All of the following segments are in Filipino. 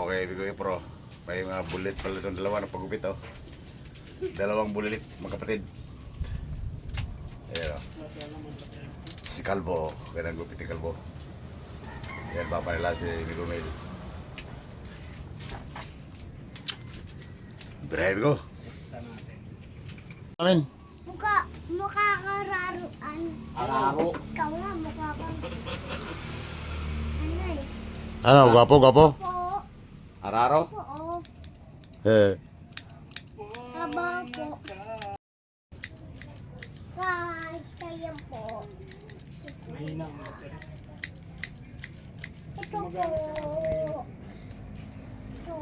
Okay, Bigoy Pro. May mga bullet pala itong dalawa na pagupit, oh. Dalawang bullet, magkapatid. Ayan, oh. Si Kalbo, ganang gupit ni Kalbo. Ayan, papa nila si Migumil. Brave ko. Amin. Mukha ka raruan. Araro. Ikaw nga, mukha ka. Ano eh? Ano, gwapo, gwapo? Po. Araro. Oo. Eh. Haba po. Kahit kaya po. Mahina. Ito po. Ito.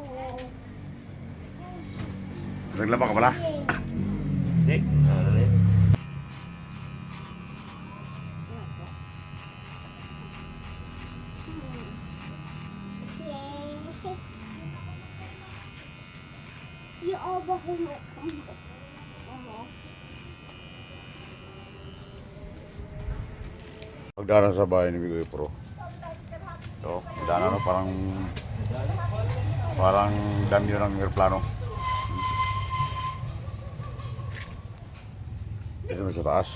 Naglaba ka pala? Hindi. Ano na yun? Yung obo ko mo. Pagdaan sa bahay ni Bigoy Pro. Ito, daan ano, parang dam yun ang aeroplano. Dito may sa taas.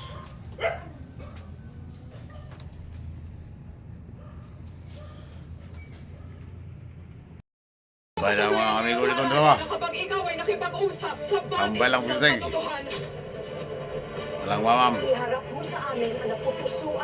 Bahay lang mga amigo dito ang dalawa. Kapag ikaw ay nakipag-usap sa Tambay lang, batis Pusdeng. ng katotohanan, Walang mamam. iharap mo sa amin ang napupusuan